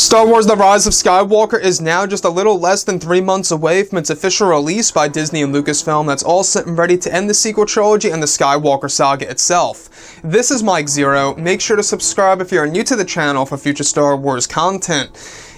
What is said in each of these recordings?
Star Wars The Rise of Skywalker is now just a little less than 3 months away from its official release by Disney and Lucasfilm that's all set and ready to end the sequel trilogy and the Skywalker saga itself. This is Mike Zero. Make sure to subscribe if you're new to the channel for future Star Wars content.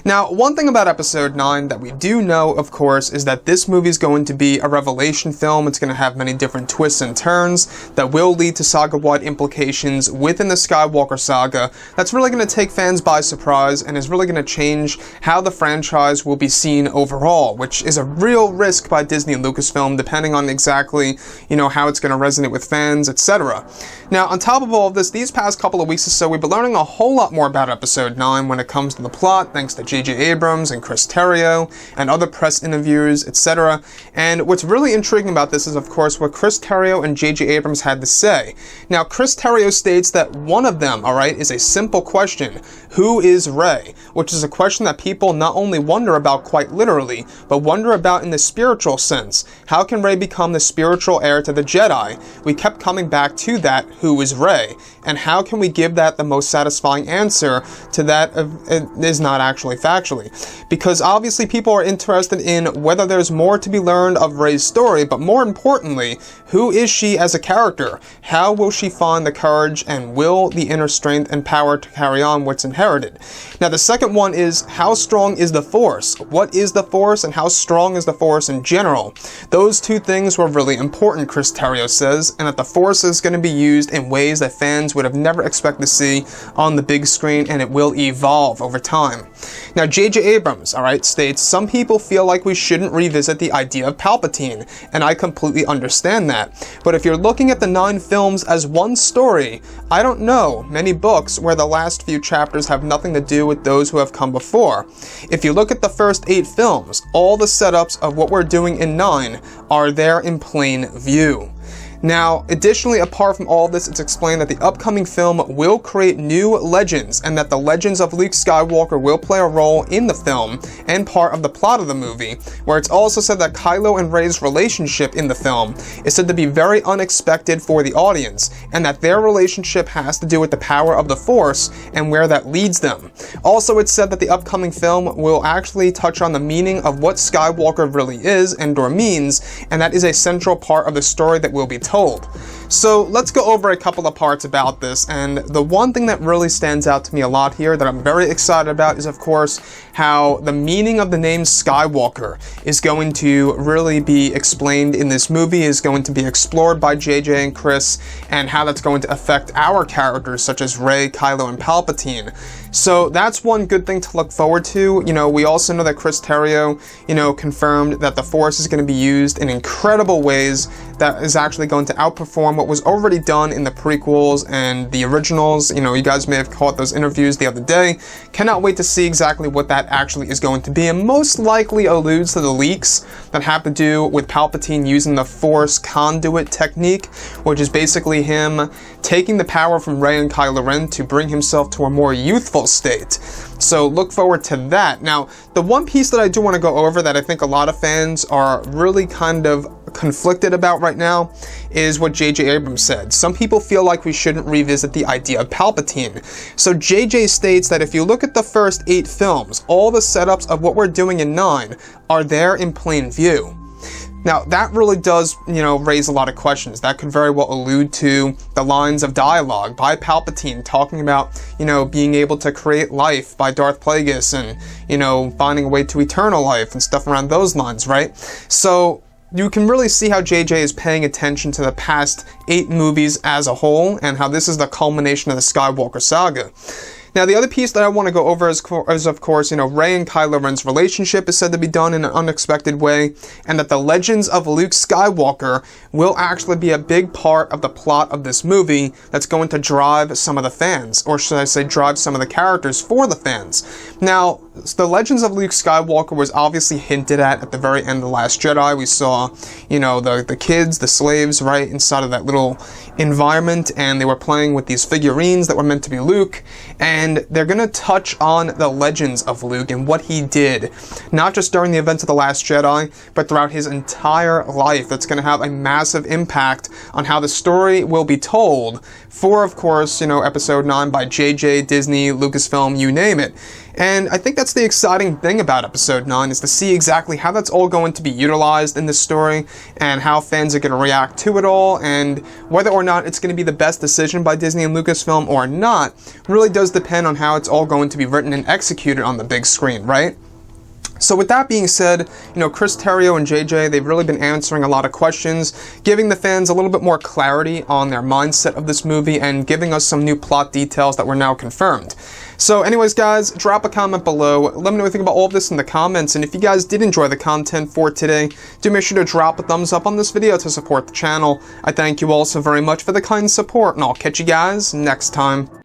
Now, one thing about Episode 9 that we do know, of course, is that this movie is going to be a revelation film. It's going to have many different twists and turns that will lead to saga-wide implications within the Skywalker saga. That's really going to take fans by surprise and is really going to change how the franchise will be seen overall, which is a real risk by Disney and Lucasfilm, depending on exactly, how it's going to resonate with fans, etc. Now, on top of all of this, these past couple of weeks or so, we've been learning a whole lot more about Episode 9 when it comes to the plot, thanks to JJ Abrams and Terrio and other press interviews, etc. And what's really intriguing about this is, of course, what Terrio and JJ Abrams had to say. Now, Terrio states that one of them, is a simple question: who is Rey? Which is a question that people not only wonder about quite literally, but wonder about in the spiritual sense. How can Rey become the spiritual heir to the Jedi? We kept coming back to that, who is Rey? And how can we give that the most satisfying answer to that is not actually factually? Because obviously people are interested in whether there's more to be learned of Rey's story, but more importantly, who is she as a character? How will she find the courage and will, the inner strength and power to carry on what's inherited? Now, the second one is, how strong is the Force? What is the Force and how strong is the Force in general? Those two things were really important, Terrio says, and that the Force is going to be used in ways that fans would have never expected to see on the big screen, and it will evolve over time. Now, JJ Abrams, states, some people feel like we shouldn't revisit the idea of Palpatine, and I completely understand that. But if you're looking at the 9 films as one story, I don't know many books where the last few chapters have nothing to do with those who have come before. If you look at the first 8 films, all the setups of what we're doing in 9 are there in plain view. Now, additionally, apart from all this, it's explained that the upcoming film will create new legends, and that the legends of Luke Skywalker will play a role in the film and part of the plot of the movie, where it's also said that Kylo and Rey's relationship in the film is said to be very unexpected for the audience, and that their relationship has to do with the power of the Force and where that leads them. Also, it's said that the upcoming film will actually touch on the meaning of what Skywalker really is and/or means, and that is a central part of the story that will be told. So let's go over a couple of parts about this, and the one thing that really stands out to me a lot here that I'm very excited about is, of course, how the meaning of the name Skywalker is going to really be explained in this movie, is going to be explored by JJ and Chris, and how that's going to affect our characters such as Rey, Kylo, and Palpatine. So that's one good thing to look forward to. We also know that Terrio, confirmed that the Force is going to be used in incredible ways that is actually going to outperform what was already done in the prequels and the originals. You guys may have caught those interviews the other day. Cannot wait to see exactly what that actually is going to be, and most likely alludes to the leaks that have to do with Palpatine using the Force conduit technique, which is basically him taking the power from Rey and Kylo Ren to bring himself to a more youthful state. So look forward to that. Now, the one piece that I do want to go over that I think a lot of fans are really kind of conflicted about right now is what JJ Abrams said. Some people feel like we shouldn't revisit the idea of Palpatine. So JJ states that if you look at the first 8 films, all the setups of what we're doing in 9 are there in plain view. Now, that really does, raise a lot of questions. That could very well allude to the lines of dialogue by Palpatine talking about, being able to create life by Darth Plagueis and, finding a way to eternal life and stuff around those lines, right? So you can really see how JJ is paying attention to the past 8 movies as a whole, and how this is the culmination of the Skywalker saga. Now, the other piece that I want to go over is of course, Rey and Kylo Ren's relationship is said to be done in an unexpected way, and that the legends of Luke Skywalker will actually be a big part of the plot of this movie that's going to drive some of the fans, or should I say drive some of the characters for the fans. Now, the legends of Luke Skywalker was obviously hinted at the very end of The Last Jedi. We saw, the kids, the slaves, right, inside of that little environment, and they were playing with these figurines that were meant to be Luke, and they're going to touch on the legends of Luke and what he did, not just during the events of The Last Jedi, but throughout his entire life. That's going to have a massive impact on how the story will be told for, of course, Episode 9 by JJ, Disney, Lucasfilm, you name it. And I think that's the exciting thing about Episode 9, is to see exactly how that's all going to be utilized in this story, and how fans are going to react to it all, and whether or not it's going to be the best decision by Disney and Lucasfilm or not, really does depend on how it's all going to be written and executed on the big screen, right? So with that being said, Chris Terrio and JJ, they've really been answering a lot of questions, giving the fans a little bit more clarity on their mindset of this movie, and giving us some new plot details that were now confirmed. So anyways, guys, drop a comment below. Let me know what you think about all of this in the comments, and if you guys did enjoy the content for today, do make sure to drop a thumbs up on this video to support the channel. I thank you all so very much for the kind support, and I'll catch you guys next time.